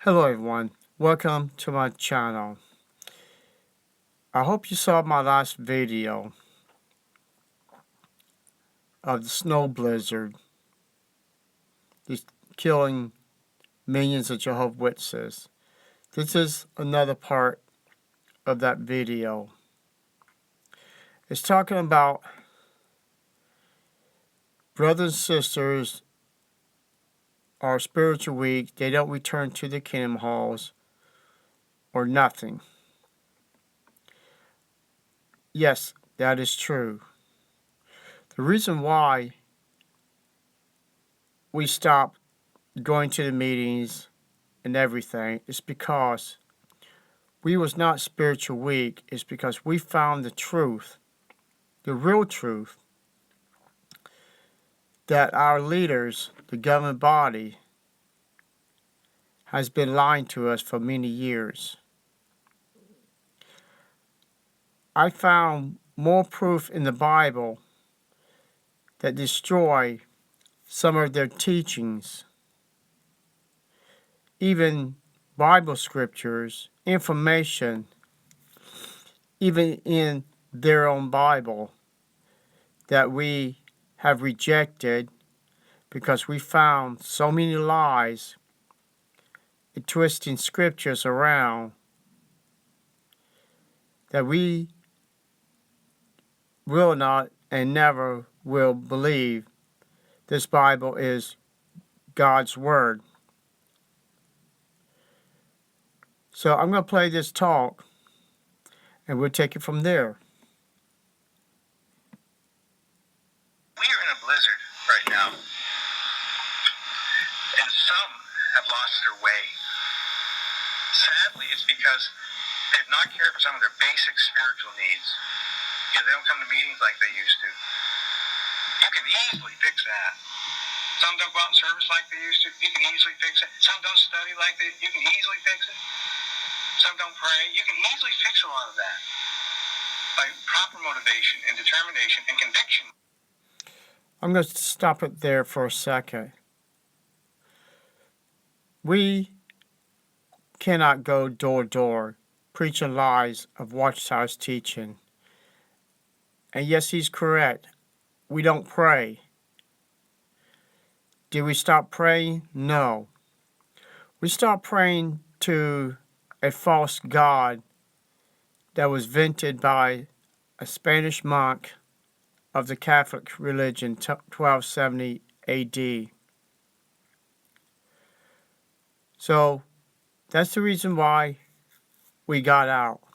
Hello everyone, welcome to my channel. I hope you saw my last video of the snow blizzard just killing millions of Jehovah's Witnesses. This is another part of that video. It's talking about brothers and sisters are spiritual weak, they don't return to the kingdom halls or nothing. Yes, that is true. The reason why we stopped going to the meetings and everything is because we was not spiritual weak. It's because we found the truth, the real truth, that our leaders, the government body, has been lying to us for many years. I found more proof in the Bible that destroy some of their teachings, even Bible scriptures, information, even in their own Bible, that we have rejected because we found so many lies and twisting scriptures around that we will not and never will believe this Bible is God's Word. So I'm going to play this talk and we'll take it from there. We are in a blizzard right now, and some have lost their way. Sadly, it's because they've not cared for some of their basic spiritual needs. They don't come to meetings like they used to. You can easily fix that. Some don't go out and service like they used to. You can easily fix it. Some don't study like they. You can easily fix it. Some don't pray. You can easily fix a lot of that by proper motivation and determination and conviction. I'm going to stop it there for a second. We cannot go door to door preaching lies of Watchtower's teaching. And yes, he's correct. We don't pray. Did we stop praying? No. We stopped praying to a false god that was invented by a Spanish monk of the Catholic religion, 1270 AD. So that's the reason why we got out.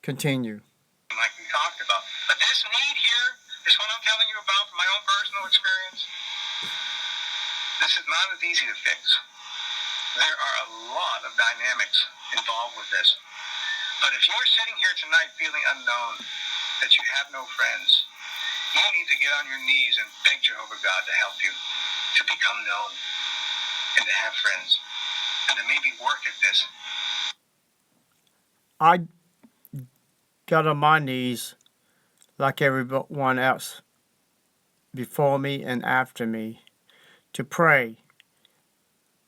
Continue. Like we talked about. But this need here, this one I'm telling you about from my own personal experience, this is not as easy to fix. There are a lot of dynamics involved with this. But if you're sitting here tonight feeling unknown, that you have no friends, you need to get on your knees and beg Jehovah God to help you to become known and to have friends and to maybe work at this. I got on my knees like everyone else before me and after me to pray.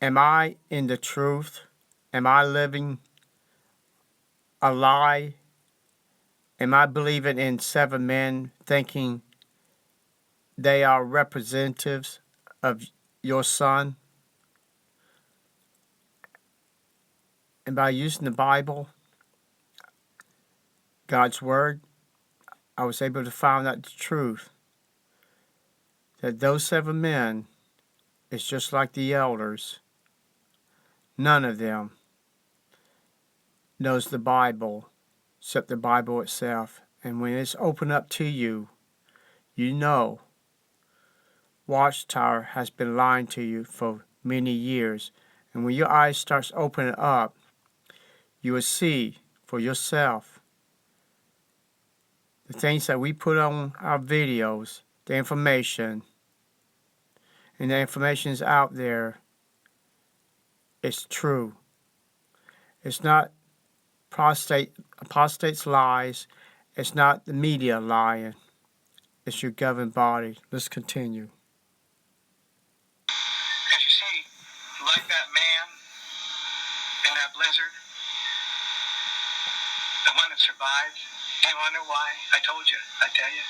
Am I in the truth? Am I living a lie? Am I believing in 7 men thinking they are representatives of your son? And by using the Bible, God's Word, I was able to find out the truth. That those 7 men is just like the elders. None of them knows the Bible except the Bible itself. And when it's opened up to you, you know Watchtower has been lying to you for many years. And when your eyes starts opening up, you will see for yourself the things that we put on our videos, the information, and the information is out there. It's true. It's not apostates lies. It's not the media lying. It's your governing body. Let's continue. Because you see, like that man in that blizzard, the one that survived. Do you want to know why? I told you. I tell you.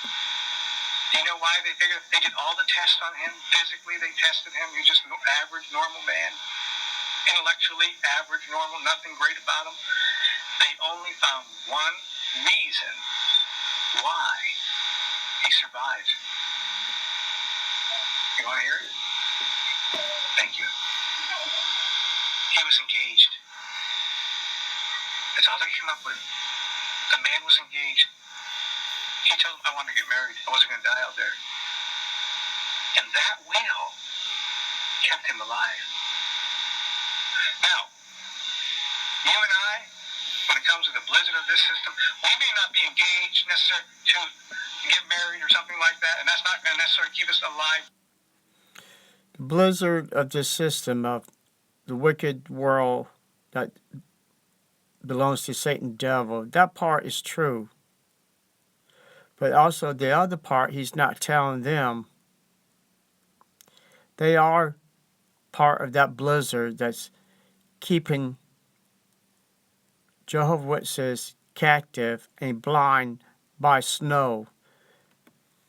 Do you know why they figured they did all the tests on him? Physically, they tested him. He's just an average, normal man. Intellectually, average, normal, nothing great about him. They only found one reason why he survived. You want to hear it? Thank you. He was engaged. That's all they came up with. The man was engaged. He told him, I wanted to get married. I wasn't going to die out there. And that will kept him alive. Now, you and I, when it comes to the blizzard of this system, we may not be engaged necessarily to get married or something like that, and that's not going to necessarily keep us alive. The blizzard of this system of the wicked world that belongs to Satan, devil, that part is true. But also the other part, he's not telling them. They are part of that blizzard that's keeping Jehovah's Witnesses captive and blind by snow.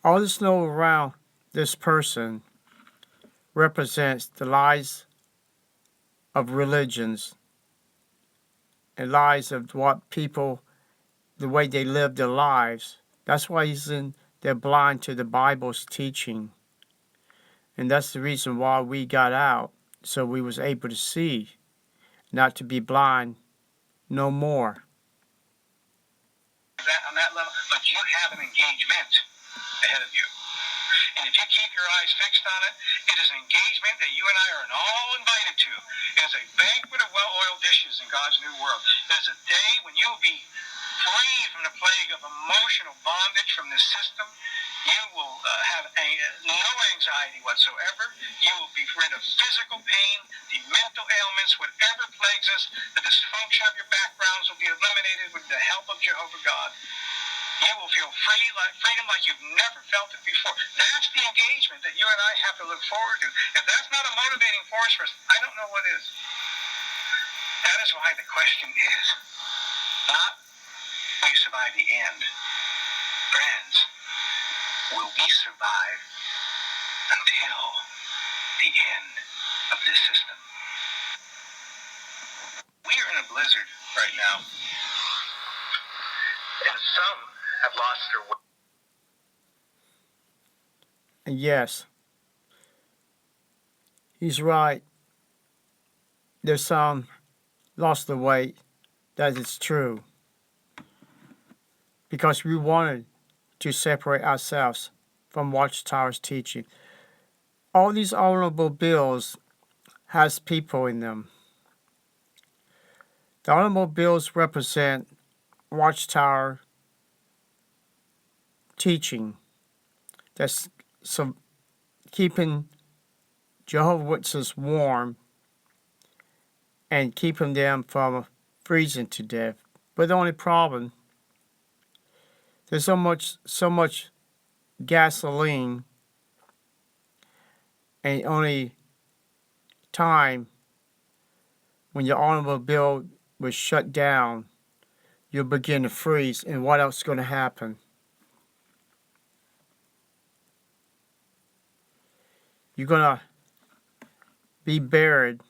All the snow around this person represents the lies of religions and lies of what people, the way they live their lives. That's why they're blind to the Bible's teaching. And that's the reason why we got out, so we was able to see, not to be blind no more. On that level, but you have an engagement ahead of you. And if you keep your eyes fixed on it, it is an engagement that you and I are all invited to. It is a banquet of well-oiled dishes in God's new world. It is a day when you will be free from the plague of emotional bondage from this system. You will have no anxiety whatsoever. You will be rid of physical pain, the mental ailments, whatever plagues us. The dysfunction of your backgrounds will be eliminated with the help of Jehovah God. You will feel freedom like you've never felt it before. That's the engagement that you and I have to look forward to. If that's not a motivating force for us, I don't know what is. That is why the question is not, will you survive the end? Friends, will we survive until the end of this system? We are in a blizzard right now. And some have lost their way. And yes, he's right. There's some lost the weight. That is true. Because we wanted to separate ourselves from Watchtower's teaching. All these honorable bills has people in them. The honorable bills represent Watchtower teaching. That's keeping Jehovah's Witnesses warm and keeping them from freezing to death. But the only problem, there's so much gasoline, and only time when your automobile was shut down, you'll begin to freeze. And what else is going to happen? You're going to be buried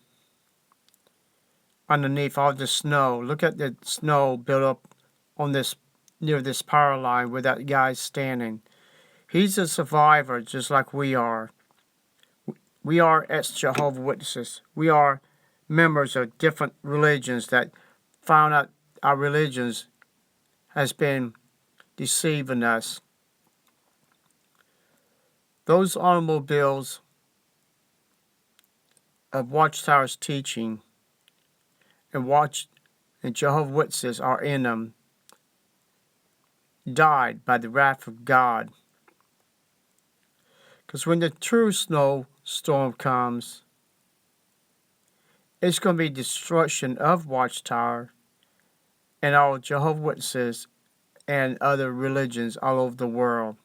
underneath all the snow. Look at the snow built up on this near this power line where that guy's standing. He's a survivor just like we are. We are ex-Jehovah's Witnesses. We are members of different religions that found out our religions has been deceiving us. Those automobiles of Watchtower's teaching and Jehovah's Witnesses are in them died by the wrath of God. Because when the true snowstorm comes, it's going to be destruction of Watchtower and all Jehovah's Witnesses and other religions all over the world.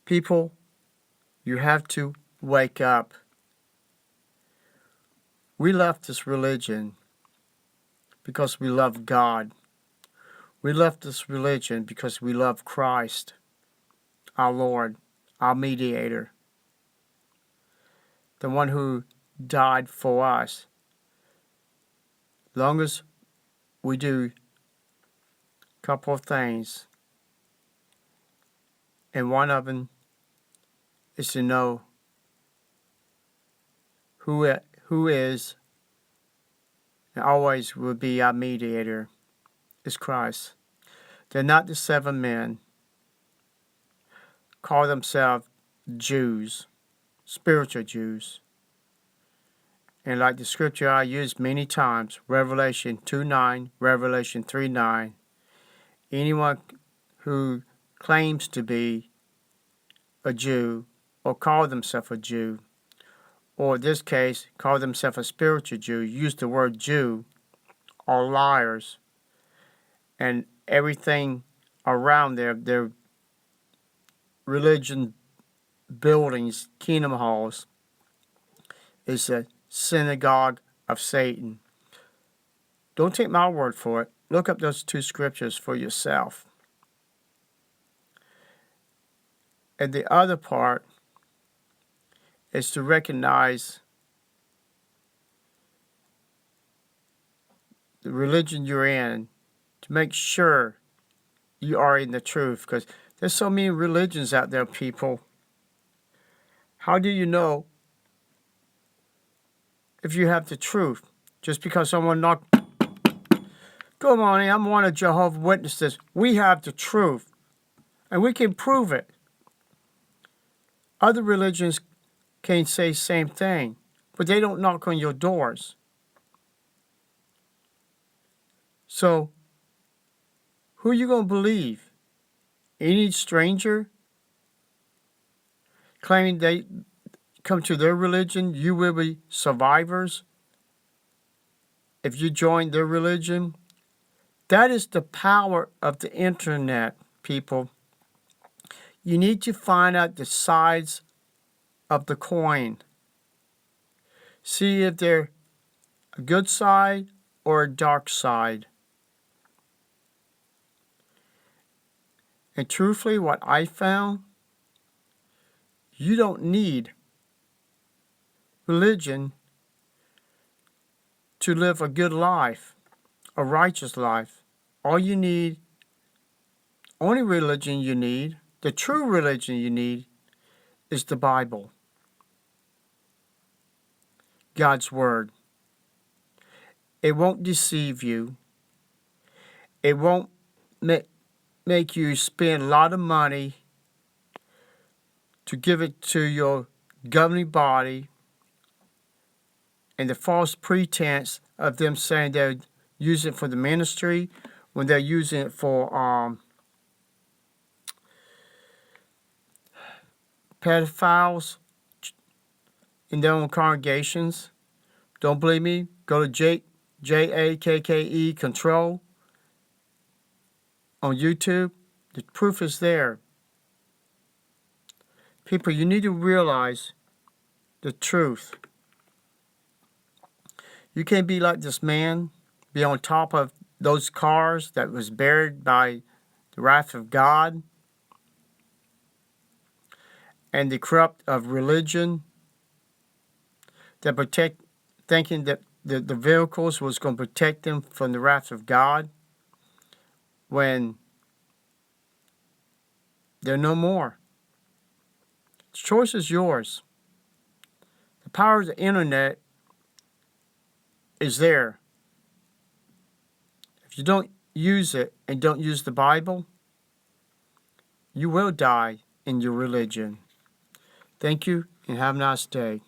People, you have to wake up. We left this religion because we love God. We left this religion because we love Christ, our Lord, our mediator, the one who died for us. Long as we do a couple of things, and one of them is to know who is and always will be our mediator is Christ. They're not the 7 men, call themselves Jews, spiritual Jews. And like the scripture I used many times, Revelation 2:9, Revelation 3:9, anyone who claims to be a Jew or call themselves a Jew, or in this case, call themselves a spiritual Jew, use the word Jew, are liars. And everything around their religion buildings, kingdom halls, is a synagogue of Satan. Don't take my word for it. Look up those 2 scriptures for yourself. And the other part is to recognize the religion you're in, to make sure you are in the truth, because there's so many religions out there, people. How do you know if you have the truth? Just because someone knocked, come on in, I'm one of Jehovah's Witnesses. We have the truth, and we can prove it. Other religions can say the same thing, but they don't knock on your doors. So, who are you going to believe? Any stranger claiming they come to their religion, you will be survivors if you join their religion? That is the power of the internet, people. You need to find out the sides of the coin. See if they're a good side or a dark side. And truthfully, what I found, you don't need religion to live a good life, a righteous life. Only religion you need, the true religion you need, is the Bible, God's Word. It won't deceive you. It won't make you spend a lot of money to give it to your governing body, and the false pretense of them saying they're using it for the ministry when they're using it for pedophiles in their own congregations. Don't believe me? Go to JAKKE Control on YouTube. The proof is there. People, you need to realize the truth. You can't be like this man, be on top of those cars that was buried by the wrath of God and the corrupt of religion that thinking that the vehicles was going to protect them from the wrath of God when they're no more. The choice is yours. The power of the internet is there. If you don't use it and don't use the Bible, you will die in your religion. Thank you and have a nice day.